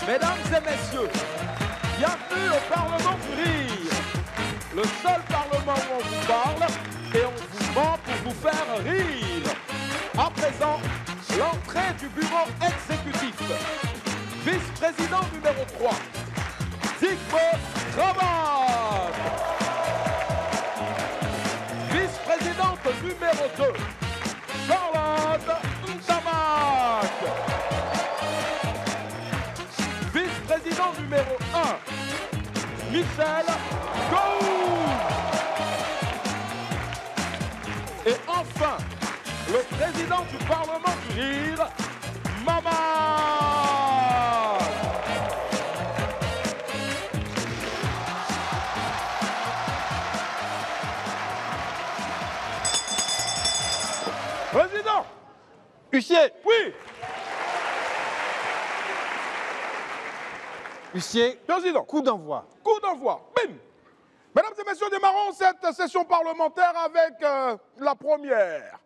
Mesdames et messieurs, bienvenue au Parlement du Rire. Le seul Parlement où on vous parle et on vous ment pour vous faire rire. À présent, l'entrée du bureau exécutif. Vice-président numéro 3, Zygmunt Travane. Vice-présidente numéro 2, Charlotte Ntamak. Vice-président numéro 1, Michel Gou. Et enfin, le président du Parlement du Rire, Maman. Président. Huissier. Oui. Huissier. Président. Coup d'envoi. Coup d'envoi. Bim. Mesdames et messieurs, démarrons cette session parlementaire avec la première.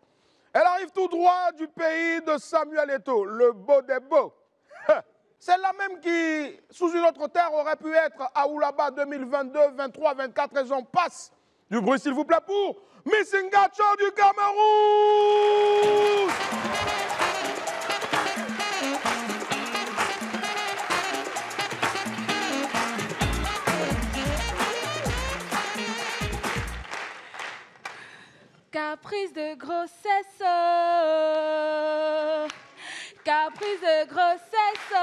Elle arrive tout droit du pays de Samuel Eto'o, le beau des beaux. Celle-là même qui, sous une autre terre, aurait pu être à Oulaba 2022, 23, 24 et j'en passe. Du bruit, s'il vous plaît, pour Missingacho du Cameroun. Caprice de grossesse, caprice de grossesse,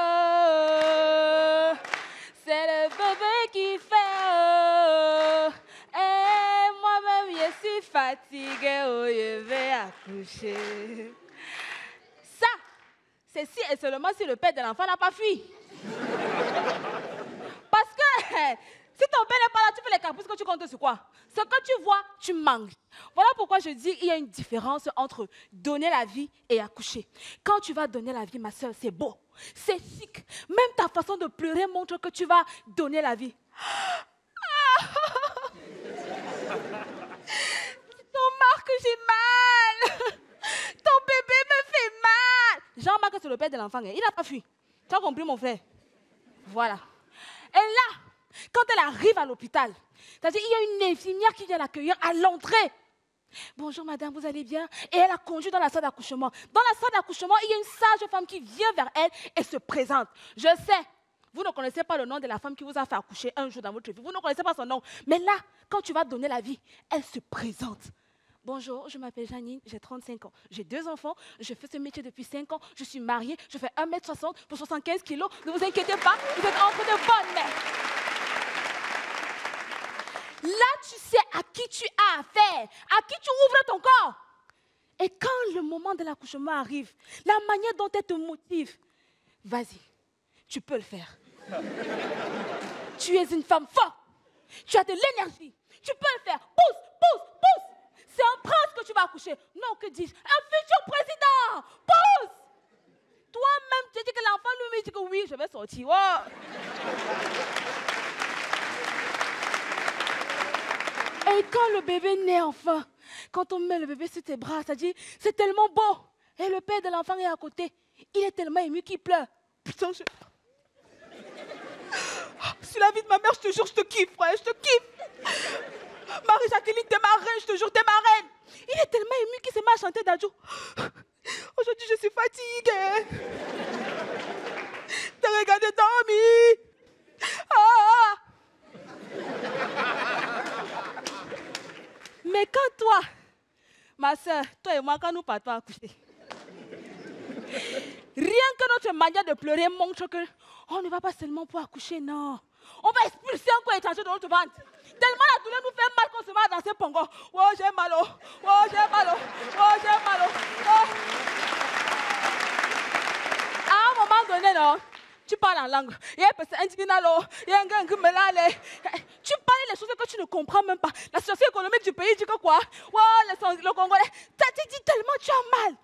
c'est le bébé qui fait. Et moi-même, je suis fatiguée, oh, je vais accoucher. Ça, c'est si et seulement si le père de l'enfant n'a pas fui. Parce que si ton père n'est pas là, tu fais les caprices que tu comptes sur quoi? Ce que tu vois, tu manques. Voilà pourquoi je dis qu'il y a une différence entre donner la vie et accoucher. Quand tu vas donner la vie, ma soeur, c'est beau, c'est chic. Même ta façon de pleurer montre que tu vas donner la vie. Tu remarques que j'ai mal. Ton bébé me fait mal. Jean-Marc, c'est le père de l'enfant. Il n'a pas fui. Tu as compris, mon frère? Voilà. Et là, quand elle arrive à l'hôpital, c'est-à-dire il y a une infirmière qui vient l'accueillir à l'entrée. Bonjour madame, vous allez bien? Et elle a conduit dans la salle d'accouchement. Dans la salle d'accouchement, il y a une sage femme qui vient vers elle et se présente. Je sais, vous ne connaissez pas le nom de la femme qui vous a fait accoucher un jour dans votre vie. Vous ne connaissez pas son nom. Mais là, quand tu vas donner la vie, elle se présente. Bonjour, je m'appelle Janine, j'ai 35 ans. J'ai 2 enfants, je fais ce métier depuis 5 ans. Je suis mariée, je fais 1m60 pour 75 kilos. Ne vous inquiétez pas, vous êtes entre de bonnes mains. Là, tu sais à qui tu as affaire, à qui tu ouvres ton corps. Et quand le moment de l'accouchement arrive, la manière dont elle te motive, vas-y, tu peux le faire. Tu es une femme forte, tu as de l'énergie, tu peux le faire. Pousse, pousse, pousse. C'est un prince que tu vas accoucher. Non, que dis-je? Un futur président. Pousse. Toi-même, tu dis que l'enfant lui dit que oui, je vais sortir. Oh. Et quand le bébé naît enfin, quand on met le bébé sur tes bras, ça dit, c'est tellement beau. Et le père de l'enfant est à côté. Il est tellement ému qu'il pleure. Putain, sur la vie de ma mère, je te jure, je te kiffe, frère, je te kiffe. Marie-Jacqueline, t'es ma reine, je te jure, t'es ma reine. Il est tellement ému qu'il s'est mis à chanter d'adjo. Aujourd'hui, je suis fatiguée. T'as regardé dormir. Ah. Mais quand toi, ma soeur, toi et moi, quand nous partons accoucher, rien que notre manière de pleurer montre qu'on ne va pas seulement pour accoucher, non. On va expulser un corps étranger de notre ventre. Tellement la douleur nous fait mal qu'on se met à danser pongo. Oh, j'ai mal, oh, oh, j'ai mal, oh, oh, j'ai mal, oh. À un moment donné, non, tu parles en langue. Tu parles les choses que tu ne comprends même pas. La situation économique du pays dit que quoi? Le Congolais, tu dis tellement tu as mal.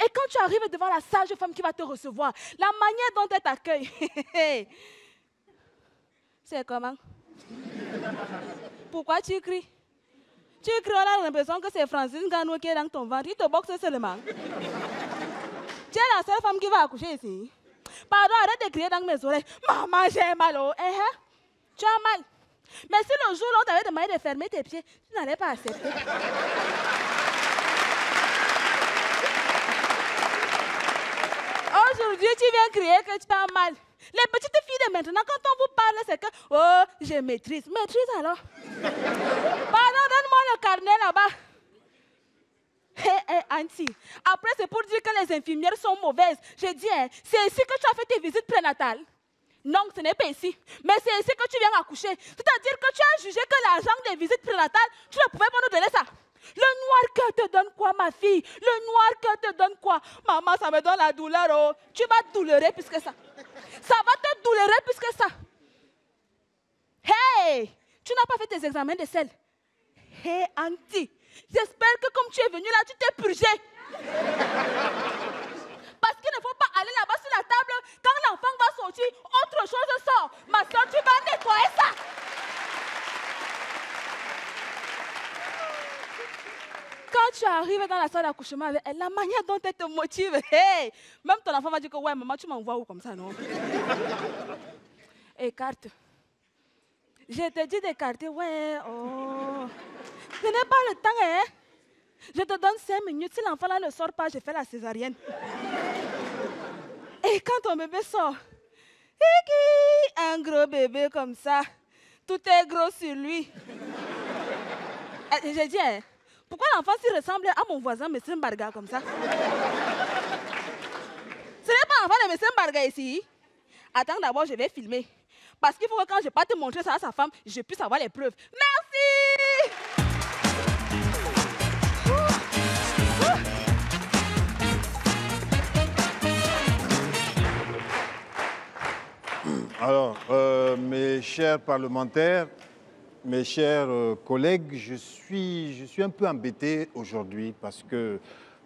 Et quand tu arrives devant la sage femme qui va te recevoir, la manière dont elle t'accueille, c'est comment? Pourquoi tu cries? Tu cries, on a l'impression que c'est Francine Gano qui est dans ton ventre. Il te boxe seulement. Tu es la seule femme qui va accoucher ici. Pardon, arrête de crier dans mes oreilles. Maman, j'ai mal. Oh. Tu as mal. Mais si le jour où on t'avait demandé de fermer tes pieds, tu n'allais pas accepter. Aujourd'hui, tu viens crier que tu as mal. Les petites filles de maintenant, quand on vous parle, c'est que, oh, je maîtrise. Maîtrise alors. Pardon, donne-moi le carnet là-bas. Hé, Auntie, après c'est pour dire que les infirmières sont mauvaises. Je dis, hein, c'est ici que tu as fait tes visites prénatales. Non, ce n'est pas ici. Mais c'est ici que tu viens accoucher. C'est-à-dire que tu as jugé que l'argent des visites prénatales, tu ne pouvais pas nous donner ça. Le noir cœur te donne quoi, ma fille? Le noir cœur te donne quoi? Maman, ça me donne la douleur. Oh. Tu vas doulourer plus que ça. Ça va te doulourer plus que ça. Hey, tu n'as pas fait tes examens de sel. Hey, Auntie, j'espère que comme tu es venue là, tu t'es purgé. Parce qu'il ne faut pas aller là-bas sur la table. Quand l'enfant va sortir, autre chose sort. Ma soeur, tu vas nettoyer ça. Quand tu arrives dans la salle d'accouchement avec elle, la manière dont elle te motive, hey, même ton enfant va dire que ouais, maman, tu m'envoies où comme ça, non? Écarte. Je te dis d'écarter, ouais, oh. Ce n'est pas le temps, hein? Je te donne 5 minutes. Si l'enfant là ne sort pas, je fais la césarienne. Et quand ton bébé sort, un gros bébé comme ça, tout est gros sur lui. J'ai dit, hein, pourquoi l'enfant s'y ressemble à mon voisin, M. Mbarga, comme ça? Ce n'est pas l'enfant de M. Mbarga ici. Attends, d'abord, je vais filmer. Parce qu'il faut que quand je parte montrer ça à sa femme, je puisse avoir les preuves. Merci! Alors, mes chers parlementaires, mes chers collègues, je suis un peu embêté aujourd'hui parce qu'il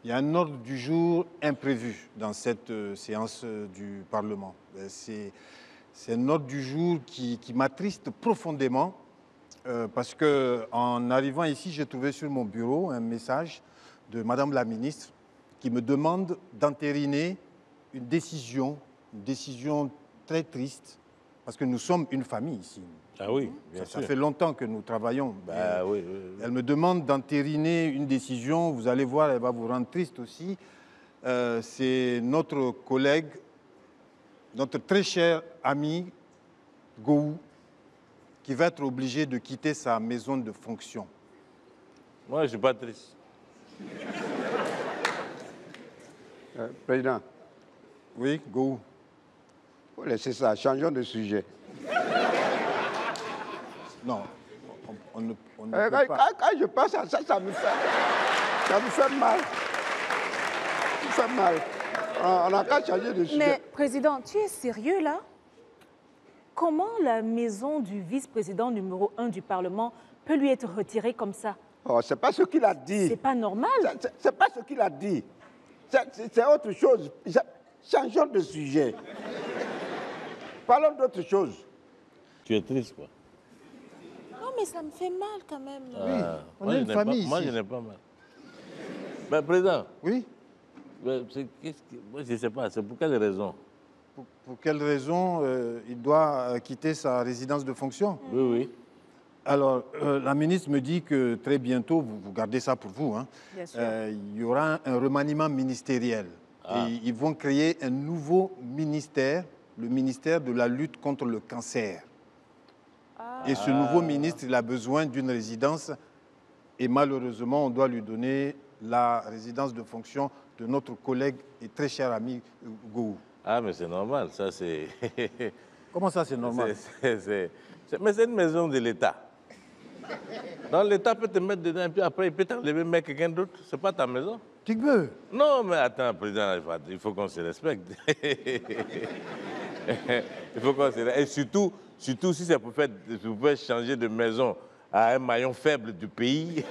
y a un ordre du jour imprévu dans cette séance du Parlement. C'est un ordre du jour qui m'attriste profondément parce qu'en arrivant ici, j'ai trouvé sur mon bureau un message de Madame la ministre qui me demande d'entériner une décision très triste. Parce que nous sommes une famille ici. Ah oui, bien sûr. Ça fait longtemps que nous travaillons. Bah, oui. Elle me demande d'entériner une décision. Vous allez voir, elle va vous rendre triste aussi. C'est notre collègue, notre très cher ami, Gou, qui va être obligé de quitter sa maison de fonction. Moi, je ne suis pas triste. Président. Oui, Gou. Faut laisser ça, changeons de sujet. Non, on ne peut pas. Quand je pense à ça, ça me fait mal. Ça me fait mal. On n'a qu'à changer de sujet. Mais, Président, tu es sérieux là? Comment la maison du vice-président numéro 1 du Parlement peut lui être retirée comme ça? Oh, c'est pas ce qu'il a dit. C'est pas normal. C'est pas ce qu'il a dit. C'est autre chose. Changeons de sujet. Parlons d'autre chose. Tu es triste, quoi. Non, mais ça me fait mal quand même. Oui, on est une famille ici. Moi, je n'ai pas mal. Mais, Président, Oui, moi, je ne sais pas, c'est pour quelle raison? pour quelle raison il doit quitter sa résidence de fonction? Oui, oui. Alors, la ministre me dit que très bientôt, vous gardez ça pour vous, hein, Bien sûr. il y aura un remaniement ministériel. Ah. Et ils vont créer un nouveau ministère, le ministère de la lutte contre le cancer. Et ce nouveau ministre, il a besoin d'une résidence. Et malheureusement, on doit lui donner la résidence de fonction de notre collègue et très cher ami Gou. Ah, mais c'est normal, ça c'est... Comment ça, c'est normal? Mais c'est une maison de l'État. Donc l'État peut te mettre dedans et puis après il peut t'enlever, mettre quelqu'un d'autre. C'est pas ta maison. Tigbe. Non, mais attends, Président, il faut qu'on se respecte. Il faut qu'on se respecte. Et surtout si c'est pour faire changer de maison à un maillon faible du pays.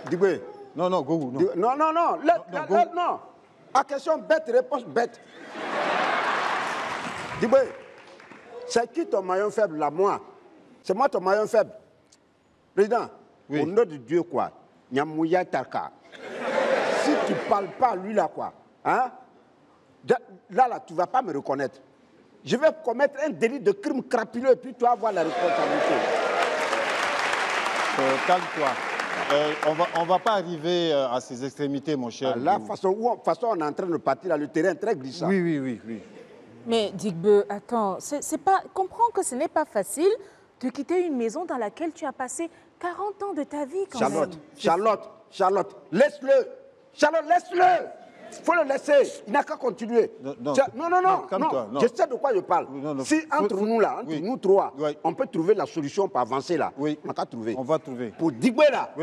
Dibé. Non, non, Gou, non. Non. À question bête, réponse bête. Dibé, c'est qui ton maillon faible là, moi? C'est moi ton maillon faible. Président, Oui. au nom de Dieu, quoi? Nyamouya Tarka. tu parles pas à lui là, quoi. Hein? Là, tu vas pas me reconnaître. Je vais commettre un délit de crime crapuleux et puis tu vas avoir la responsabilité. Calme-toi. On va pas arriver à ces extrémités, mon cher. Là, de toute façon, on est en train de partir, là, le terrain est très glissant. Oui. Mais Digbe, attends, comprends que ce n'est pas facile de quitter une maison dans laquelle tu as passé 40 ans de ta vie quand même. Charlotte, laisse-le. Charlotte, laisse-le. Il faut le laisser. Il n'a qu'à continuer. Non. Calme-toi. Je sais de quoi je parle. Si entre nous là, nous trois, on peut trouver la solution pour avancer là, oui. on va trouver. On va trouver. Pour Digbe là,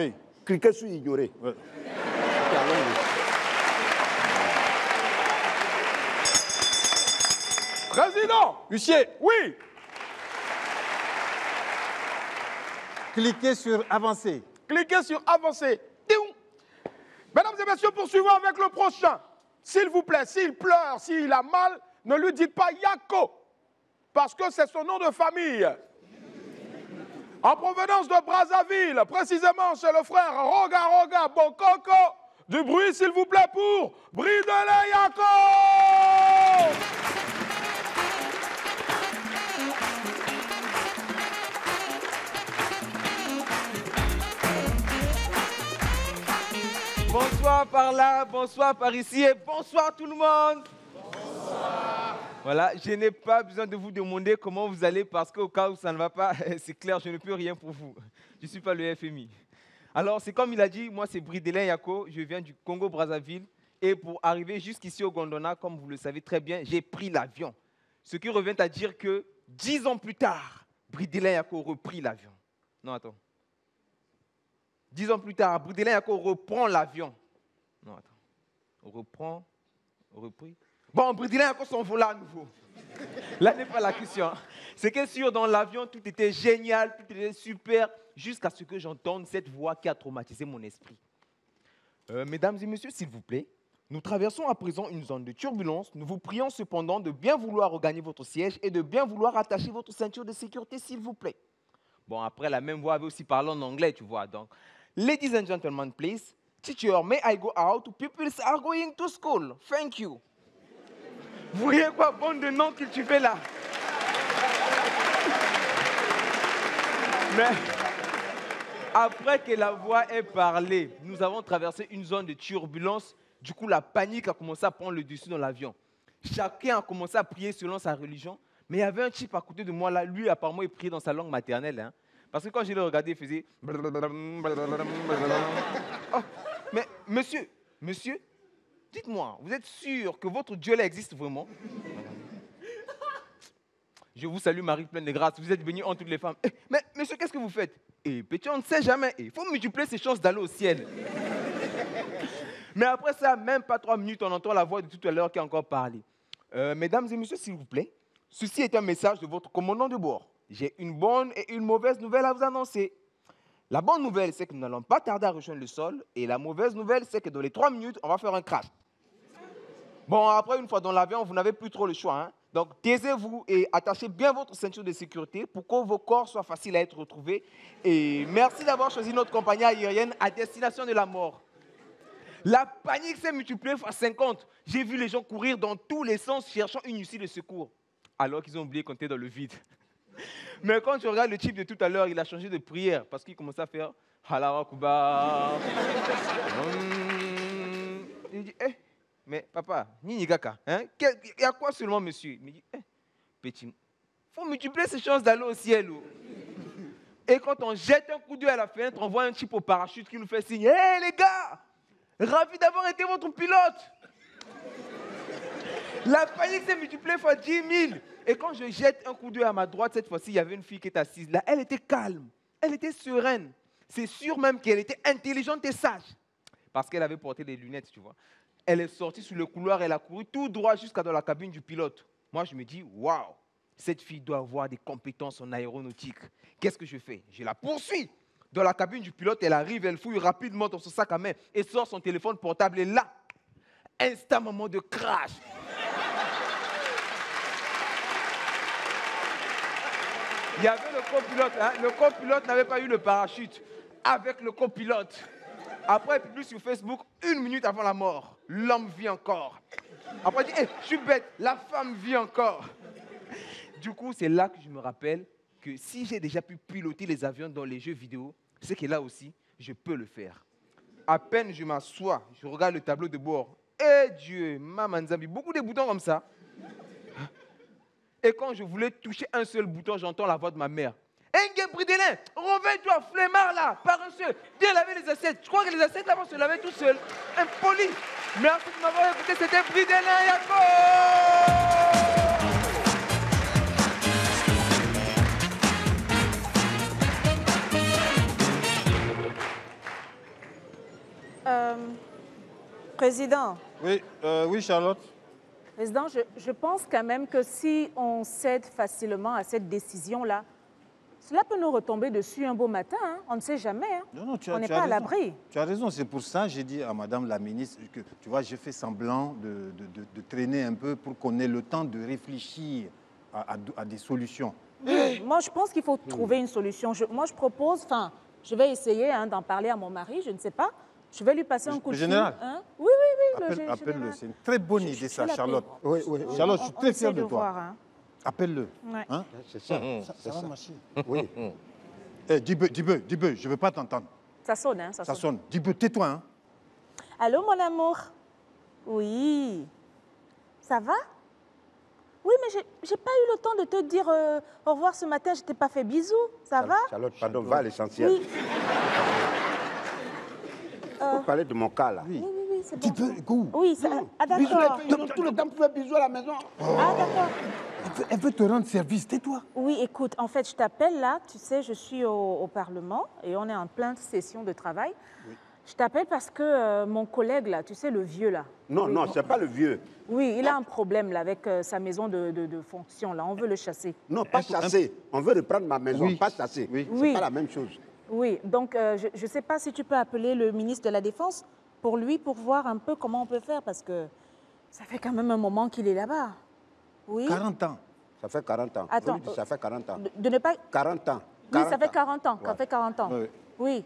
cliquez sur ignorer. Oui. Président! Huissier, Oui! cliquez sur avancer. Cliquez sur avancer. Mesdames et messieurs, poursuivons avec le prochain. S'il vous plaît, s'il pleure, s'il a mal, ne lui dites pas Yako, parce que c'est son nom de famille. En provenance de Brazzaville, précisément chez le frère Roga Bokoko, du bruit s'il vous plaît pour Bridele Yako. Bonsoir par là, bonsoir par ici et bonsoir tout le monde. Bonsoir. Voilà, je n'ai pas besoin de vous demander comment vous allez parce qu'au cas où ça ne va pas, c'est clair, je ne peux rien pour vous. Je ne suis pas le FMI. Alors, c'est comme il a dit, moi c'est Bridele Yako, je viens du Congo-Brazzaville et pour arriver jusqu'ici au Gondwana, comme vous le savez très bien, j'ai pris l'avion. Ce qui revient à dire que 10 ans plus tard, Bridele Yako reprit l'avion. Non, attends. 10 ans plus tard, Bridele Yako reprend l'avion. Non, attends. Repris. Bon, Bridele Yako s'envole à nouveau. Là n'est pas la question. C'est que sûr, dans l'avion, tout était génial, tout était super, jusqu'à ce que j'entende cette voix qui a traumatisé mon esprit. Mesdames et messieurs, s'il vous plaît, nous traversons à présent une zone de turbulence. Nous vous prions cependant de bien vouloir regagner votre siège et de bien vouloir attacher votre ceinture de sécurité, s'il vous plaît. Bon, après, la même voix avait aussi parlé en anglais, tu vois, donc... Ladies and gentlemen, please. Teacher, may I go out? People are going to school. Thank you. Vous voyez quoi, bande de noms que tu fais là? Mais après que la voix ait parlé, nous avons traversé une zone de turbulence. Du coup, la panique a commencé à prendre le dessus dans l'avion. Chacun a commencé à prier selon sa religion. Mais il y avait un type à côté de moi là. Lui, apparemment, il priait dans sa langue maternelle. Hein. Parce que quand je l'ai regardé, il faisait... Oh, mais monsieur, dites-moi, vous êtes sûr que votre Dieu là existe vraiment? Je vous salue Marie pleine de grâce, vous êtes bénie entre toutes les femmes. Mais monsieur, qu'est-ce que vous faites? Petit, on ne sait jamais. Il faut multiplier ses chances d'aller au ciel. Mais après ça, même pas 3 minutes, on entend la voix de tout à l'heure qui a encore parlé. Mesdames et messieurs, s'il vous plaît, ceci est un message de votre commandant de bord. J'ai une bonne et une mauvaise nouvelle à vous annoncer. La bonne nouvelle, c'est que nous n'allons pas tarder à rejoindre le sol. Et la mauvaise nouvelle, c'est que dans les 3 minutes, on va faire un crash. Bon, après, une fois dans l'avion, vous n'avez plus trop le choix. Hein? Donc, taisez-vous et attachez bien votre ceinture de sécurité pour que vos corps soient faciles à être retrouvés. Et merci d'avoir choisi notre compagnie aérienne à destination de la mort. La panique s'est multipliée fois 50. J'ai vu les gens courir dans tous les sens cherchant une issue de secours. Alors qu'ils ont oublié qu'on était dans le vide. Mais quand tu regardes le type de tout à l'heure, il a changé de prière parce qu'il commençait à faire Halawa Kuba. Il dit, mais papa, Ninigaka, hein? Il y a quoi seulement, monsieur? Il me dit, petit, il faut multiplier ses chances d'aller au ciel. Et quand on jette un coup d'œil à la fenêtre, on voit un type au parachute qui nous fait signe, hé les gars, ravi d'avoir été votre pilote. La panique s'est multipliée fois 10 000. Et quand je jette un coup d'œil à ma droite, cette fois-ci, il y avait une fille qui était assise là. Elle était calme, elle était sereine. C'est sûr même qu'elle était intelligente et sage. Parce qu'elle avait porté des lunettes, tu vois. Elle est sortie sur le couloir, elle a couru tout droit jusqu'à dans la cabine du pilote. Moi, je me dis, waouh, cette fille doit avoir des compétences en aéronautique. Qu'est-ce que je fais? Je la poursuis. Dans la cabine du pilote, elle arrive, elle fouille rapidement dans son sac à main et sort son téléphone portable. Et là, instant moment de crash. Il y avait le copilote. Hein? Le copilote n'avait pas eu le parachute. Avec le copilote. Après, il publie sur Facebook 1 minute avant la mort. L'homme vit encore. Après, il dit, hey, je suis bête, la femme vit encore. Du coup, c'est là que je me rappelle que si j'ai déjà pu piloter les avions dans les jeux vidéo, c'est que là aussi, je peux le faire. À peine je m'assois, je regarde le tableau de bord. Eh Dieu, Maman Nzambi, beaucoup de boutons comme ça. Et quand je voulais toucher un seul bouton, j'entends la voix de ma mère. Engue Bridelin, réveille-toi, flemmard là, paresseux, viens laver les assiettes. Je crois que les assiettes là vont se laver tout seul. Impoli. Merci de m'avoir écouté, c'était Bridelin Yako. Président. Oui, oui, Charlotte. Président, je pense quand même que si on cède facilement à cette décision-là, cela peut nous retomber dessus un beau matin. Hein. On ne sait jamais. Hein. Non, on n'est pas à l'abri. Tu as raison. C'est pour ça que j'ai dit à Madame la ministre que, tu vois, j'ai fait semblant de traîner un peu pour qu'on ait le temps de réfléchir à des solutions. Moi, je pense qu'il faut trouver une solution. Moi, je propose, enfin, je vais essayer d'en parler à mon mari, je ne sais pas. Je vais lui passer un coup de fil. Le général. Hein? Oui. Appelle-le. C'est une très bonne idée, ça, Charlotte. Oui. Charlotte, je suis très fier de toi. Voir, hein. Appelle-le. Ouais. Hein? C'est ça. Ça va marcher. Oui. Dis-peu, je ne veux pas t'entendre. Ça sonne, hein? Ça sonne. Dis-peu, tais-toi. Hein? Allô, mon amour? Oui. Ça va? Oui, mais j'ai pas eu le temps de te dire au revoir ce matin. Je t'ai pas fait bisous. Ça va? Charlotte, pardon, va à l'essentiel. Oui. Vous parlez de mon cas, là. Oui, c'est bon. Dis-peu, go. Oui, d'accord. Ils ont tout le temps pour faire bisous à la maison. Ah, d'accord. Elle veut te rendre service, tais-toi. Oui, écoute, en fait, je t'appelle là, tu sais, je suis au Parlement et on est en pleine session de travail. Oui. Je t'appelle parce que mon collègue là, tu sais, le vieux là. Non, non, c'est pas le vieux. Oui, il a un problème là avec sa maison de fonction là, on veut le chasser. Non, pas chasser. On veut reprendre ma maison, pas chasser. Oui. C'est pas la même chose. Oui, donc je ne sais pas si tu peux appeler le ministre de la Défense pour voir un peu comment on peut faire parce que ça fait quand même un moment qu'il est là-bas. Oui. 40 ans. Ça fait 40 ans. Attends, ça fait 40 ans. De ne pas... 40 ans. Oui, ça fait 40 ans. Ouais. Ça fait 40 ans. Oui.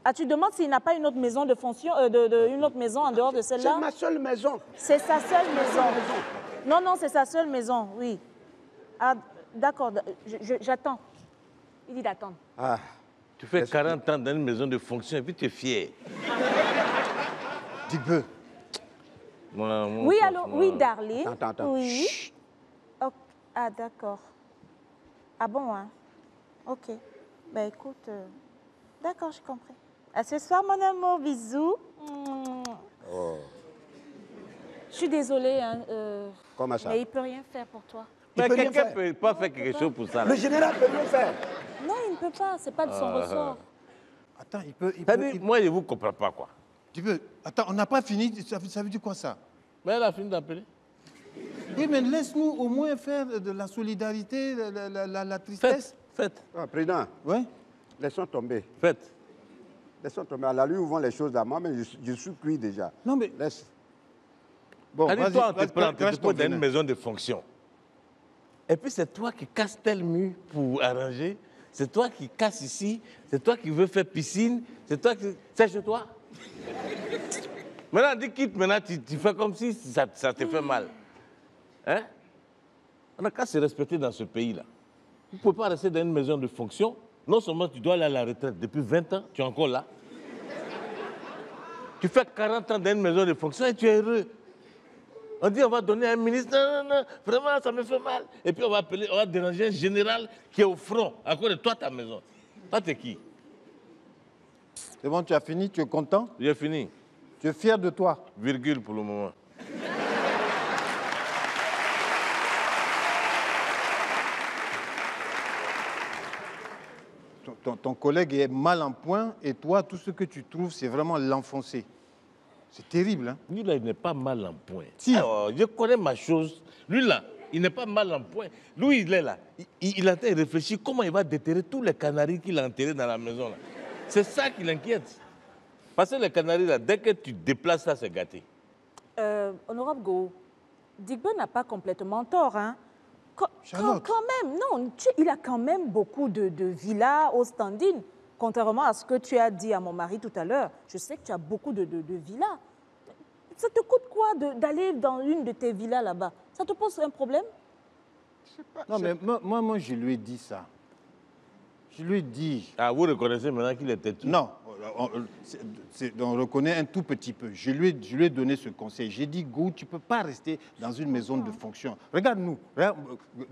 Ah, tu demandes s'il n'a pas une autre maison de fonction, une autre maison en dehors de celle-là? C'est ma seule maison. C'est sa seule maison. Non, c'est sa seule maison, oui. Ah, d'accord, j'attends. Il dit d'attendre. Ah. Tu fais 40 ans dans une maison de fonction et puis tu es fier. Dis-peu. Oui, allô, oui, darling. Attends. Oui. Okay. Ah, d'accord. Ah bon, hein? Ok. Ben écoute, d'accord, j'ai compris. À ce soir, mon amour, bisous. Oh. Je suis désolée, hein, comment ça? mais il ne peut rien faire pour toi. Mais quelqu'un ne peut pas faire quelque chose pour ça. Le général peut rien faire. Non, il ne peut pas, ce n'est pas de son ressort. Attends, il peut... Moi, je ne vous comprends pas, quoi. Attends, on n'a pas fini, ça veut dire quoi ça? Mais elle a fini d'appeler. Oui, mais laisse-nous au moins faire de la solidarité, la tristesse. Faites. Ah, président, Oui. laissons tomber. Faites. Laissons tomber. À la lui où vont les choses à moi, mais je suis cuit déjà. Non, mais... Laisse. Bon, toi, on te prend, tu te poses dans une maison de fonction. Et puis, c'est toi qui casses tel mur pour arranger. C'est toi qui casses ici. C'est toi qui veux faire piscine. C'est toi qui... C'est chez toi. Maintenant, dis quitte, maintenant, tu fais comme si ça te fait mal. Hein? On n'a qu'à se respecter dans ce pays-là. Vous ne pouvez pas rester dans une maison de fonction. Non seulement tu dois aller à la retraite depuis 20 ans, tu es encore là. Tu fais 40 ans dans une maison de fonction et tu es heureux. On dit on va donner à un ministre, non, vraiment, ça me fait mal. Et puis on va déranger un général qui est au front, à cause de toi, ta maison. Toi, t'es qui? C'est bon, tu as fini, tu es content? J'ai fini. Tu es fier de toi? Virgule pour le moment. Ton collègue est mal en point et toi, tout ce que tu trouves, c'est vraiment l'enfoncer. C'est terrible, hein? Lui, là, il n'est pas mal en point. Si. Alors, je connais ma chose. Lui, là, il n'est pas mal en point. Lui, il est là. Il a réfléchi comment il va déterrer tous les canaris qu'il a enterrés dans la maison, là. C'est ça qui l'inquiète. Parce que les canaris, là, dès que tu déplaces ça, c'est gâté. Honorable Go, Digbe n'a pas complètement tort, hein? Quand même, non, il a quand même beaucoup de villas au standing contrairement à ce que tu as dit à mon mari tout à l'heure, je sais que tu as beaucoup de villas. Ça te coûte quoi d'aller dans une de tes villas là-bas? Ça te pose un problème? Non, mais moi, je lui ai dit ça. Je lui ai dit... Ah, vous reconnaissez maintenant qu'il était tout? Non, on reconnaît un tout petit peu. Je lui ai donné ce conseil. J'ai dit, Go, tu ne peux pas rester dans une maison de fonction. Regarde-nous, regarde,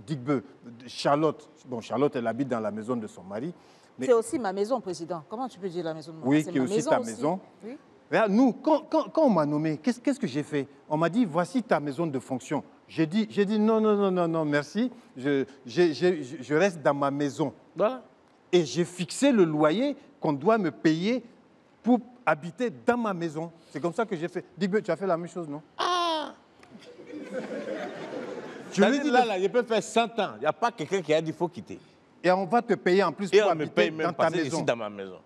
Digbe, Charlotte. Bon, Charlotte, elle habite dans la maison de son mari. C'est aussi ma maison, président. Comment tu peux dire la maison de mon Oui, mari? qui est aussi ta maison. Oui. Regarde, nous, quand on m'a nommé, qu'est-ce que j'ai fait? On m'a dit, voici ta maison de fonction. J'ai dit non, merci. Je reste dans ma maison. Voilà. Et j'ai fixé le loyer qu'on doit me payer pour habiter dans ma maison. C'est comme ça que j'ai fait. Digbe, tu as fait la même chose, non? Ah! Je lui ai dit là, je peux faire 100 ans. Il n'y a pas quelqu'un qui a dit qu'il faut quitter. Et on va te payer en plus Et pour on me habiter paye dans même ta passer maison. ici dans ma maison.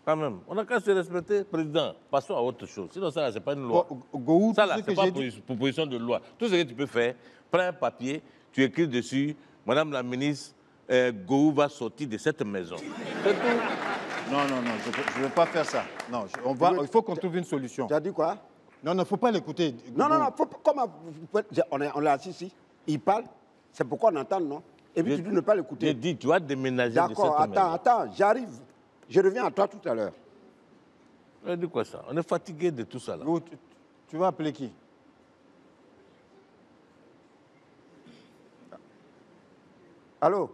Quand même. On n'a qu'à se respecter, président. Passons à autre chose. Sinon, ça, ce n'est pas une loi. Gohou, Ça, là, tout ce ce n'est que pas j'ai dit... proposition de loi. Tout ce que tu peux faire, prends un papier, tu écris dessus, Madame la ministre, Gohou va sortir de cette maison. C'est tout. Non, je ne vais pas faire ça. Non, il faut qu'on trouve une solution. Tu as dit quoi? Non, il ne faut pas l'écouter. Non, comment on l'a assis ici, il parle, c'est pourquoi on entend, non? Et puis tu dis ne pas l'écouter. J'ai dit, tu vas déménager de cette maison. D'accord, attends, j'arrive. Je reviens à toi tout à l'heure. Tu dis quoi ça? On est fatigué de tout ça là. Gohou, tu vas appeler qui? Allô?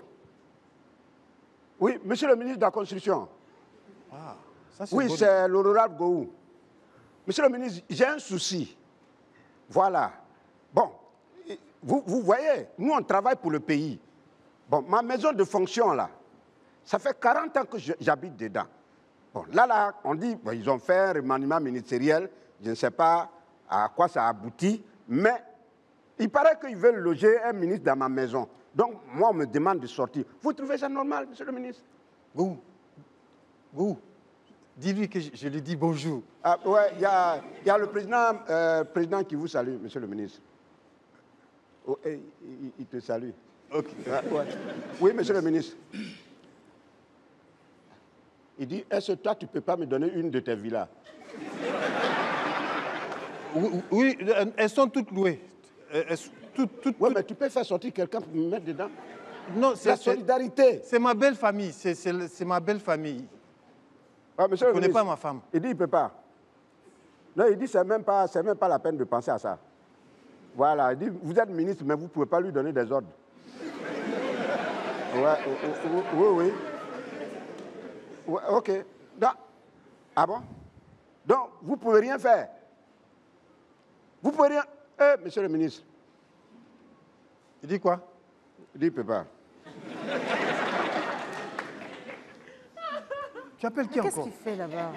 Oui, monsieur le ministre de la Construction. Ah, ça c'est Oui, bon. c'est l'honorable Gohou. Monsieur le ministre, j'ai un souci. Voilà. Bon, vous voyez, nous, on travaille pour le pays. Bon, ma maison de fonction, là, ça fait 40 ans que j'habite dedans. Bon, là, on dit, bon, ils ont fait un remaniement ministériel. Je ne sais pas à quoi ça aboutit, mais il paraît qu'ils veulent loger un ministre dans ma maison. Donc, moi, on me demande de sortir. Vous trouvez ça normal, monsieur le ministre? Gohou, dis-lui que je lui dis bonjour. Ah, ouais, il y a le président qui vous salue, monsieur le ministre. Oh, il te salue. Ok. Ouais. Oui, monsieur le ministre. Il dit, est-ce que toi, tu ne peux pas me donner une de tes villas? Oui, elles sont toutes louées. Oui, mais tu peux faire sortir quelqu'un pour me mettre dedans. Non, La solidarité. C'est ma belle famille. C'est ma belle famille. Ah, monsieur Je le ne connais ministre, pas ma femme. Il dit, il ne peut pas. Non, il dit, c'est même pas la peine de penser à ça. Voilà, il dit, vous êtes ministre, mais vous ne pouvez pas lui donner des ordres. Oui. Ouais, ok. Non. Ah bon? Donc, vous ne pouvez rien faire. Vous ne pouvez rien... monsieur le ministre. Il dit quoi? Il dit, il ne peut pas. Tu appelles qui Qu'est-ce encore? qu'il fait là-bas?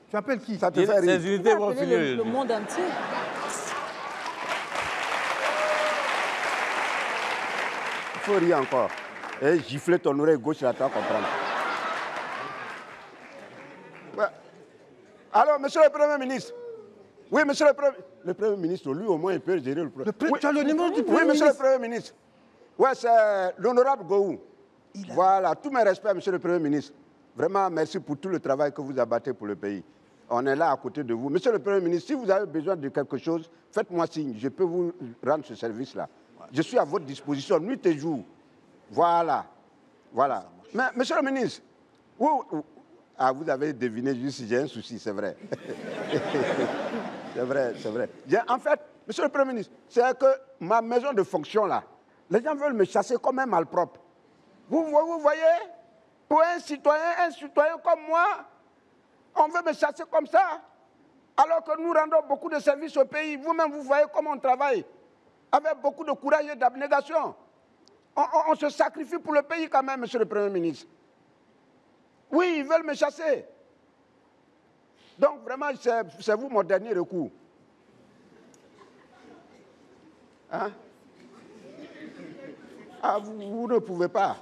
Tu appelles qui? Ça te fait rire. Ces unités vont Appeler finir. le monde entier. Il faut rire encore. Et gifler ton oreille gauche, là, tu vas comprendre. Ouais. Alors, monsieur le Premier ministre. Oui, monsieur le Premier ministre, lui, au moins, il peut gérer le problème. Tu as le numéro du Premier Oui, monsieur le ministre. Premier ministre. Oui, c'est l'honorable Gohou. Voilà, tous mes respects, monsieur le Premier ministre. Vraiment, merci pour tout le travail que vous abattez pour le pays. On est là à côté de vous. Monsieur le Premier ministre, si vous avez besoin de quelque chose, faites-moi signe. Je peux vous rendre ce service-là. Je suis à votre disposition, nuit et jour. Voilà. Mais, monsieur le ministre, vous avez deviné juste, j'ai un souci, c'est vrai. C'est vrai. En fait, monsieur le Premier ministre, c'est que ma maison de fonction, là, les gens veulent me chasser comme un malpropre. Vous voyez, pour un citoyen comme moi, on veut me chasser comme ça, alors que nous rendons beaucoup de services au pays. Vous-même, vous voyez comment on travaille, avec beaucoup de courage et d'abnégation. On se sacrifie pour le pays quand même, monsieur le Premier ministre. Oui, ils veulent me chasser. Donc, vraiment, c'est vous mon dernier recours. Hein? Ah, vous ne pouvez pas.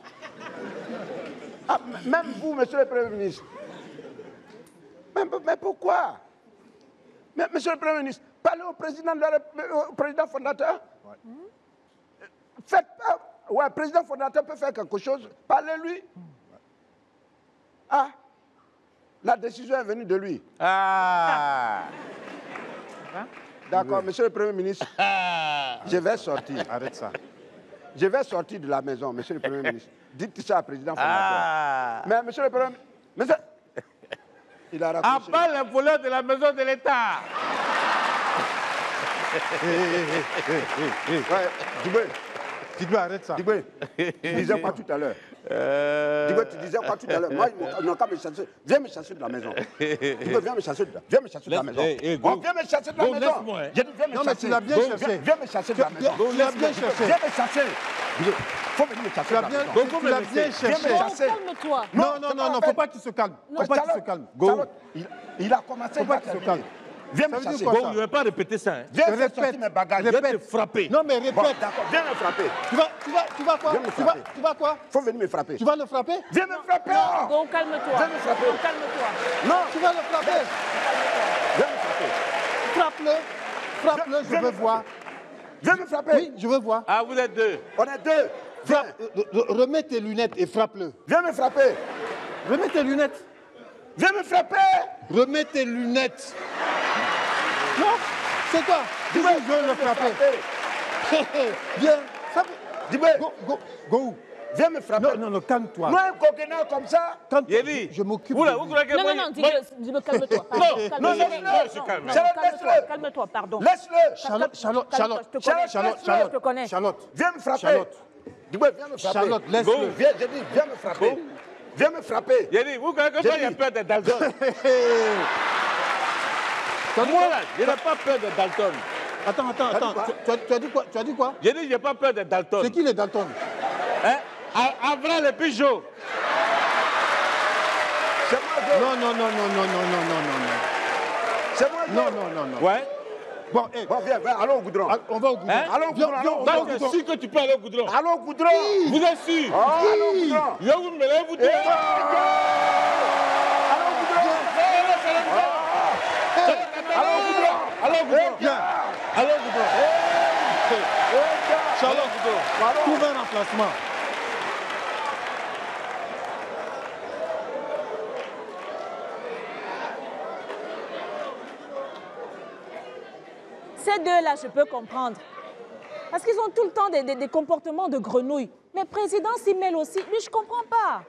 Ah, même vous, monsieur le Premier ministre. Mais pourquoi? Mais, monsieur le Premier ministre, parlez au président fondateur. Ouais. Le président fondateur peut faire quelque chose. Parlez-lui. Ah, la décision est venue de lui. Ah. D'accord, monsieur le Premier ministre, je vais sortir. Arrête ça. Je vais sortir de la maison, monsieur le Premier ministre. Dites ça au président formateur. Ah. Mais monsieur le Premier ministre, il a À raccroché. part les voleurs de la maison de l'État. Ouais, Dibé, Dibé, arrête ça. Dibé, tu disais quoi tout à l'heure? Dibé, tu disais quoi tout à l'heure? Moi, ils n'ont qu'à me chasser. Viens me chasser de la maison. Dibé, viens me chasser de la maison. Oh, viens me chasser de la Go, maison. laisse-moi, hein. J'ai dit, viens me Non, mais chasser. tu l'as bien cherché. Viens me chasser de la maison. Tu l'as bien cherché. Viens me chasser. Dibé, faut venir me chasser de la maison. Tu l'as bien cherché. Viens me chasser. Calme-toi. Non, non, non, non, faut pas qu'il se calme. Faut pas qu'il se calme. Go. Charlotte, il a commencé. Faut pas qu'il se calme. Viens me Ça veut dire chasser. quoi, Bon, ça? je ne vais pas répéter ça. Hein. Viens faire Répète. sortir mes bagages. Je vais te frapper. Non, mais répète. Bon, d'accord, viens me frapper. Tu vas quoi? Viens me frapper. Tu vas quoi? Faut venir me frapper. Tu vas le frapper? Viens me frapper. Oh. Go, calme-toi. Viens me frapper. Go, calme-toi. Non, Tu vas le frapper? viens me frapper. Frappe-le. Frappe-le, je veux voir. Viens me frapper. Oui, je veux voir. Ah, vous êtes deux. On est deux. Viens. Remets tes lunettes et frappe-le. Viens me frapper. Remets tes lunettes. Viens me frapper. Remets tes lunettes. Non, c'est quoi? Dibé, Je veux le frapper. Viens. Frappe. Dibé, Go où? viens me frapper. Non, non, non, calme-toi. Non, un coquinard comme ça. Calme-toi. Yéli. Je m'occupe. Oula, de vous lui. croyez que Non, moi... non, moi- dis-le, calme-toi. Non, Calme-toi. non, Calme-toi. laisse-le. se calme. Charlotte, Calme-toi, laisse-le. calme-toi, pardon. Laisse-le. Charlotte, Je te connais. Charlotte, Je te connais. Charlotte. Viens me frapper. Charlotte. Dibé, viens me frapper. Charlotte, laisse-le. Viens, j'ai dit, viens me frapper. Viens me frapper. Yéli, vous croyez que moi, J'ai j'ai dit. peur de Dalton. Moi, là, je n'ai pas peur de Dalton. Attends. Tu as dit quoi? Tu as dit quoi? J'ai dit, je n'ai pas peur de Dalton. C'est qui les Dalton? Hein? Avant les pigeons. C'est moi, Joe. Non. C'est moi, Joe. Non. Ouais. Bon, Bon, viens, allons au goudron. on va au goudron. Hein? Allons au Viens, goudron. viens, Allons au on va au Donc, goudron. c'est sûr que tu peux aller au goudron. Allons au goudron. Vous êtes sûr? Oh, allons au goudron. Je vais vous mêler, vous deux. Allons au goudron. Allons au goudron. Allons au goudron. Viens. Allons au goudron. Charlotte, trouve un remplacement. Ces deux-là, je peux comprendre. Parce qu'ils ont tout le temps des comportements de grenouilles. Mais président s'y mêle aussi. Lui, je ne comprends pas.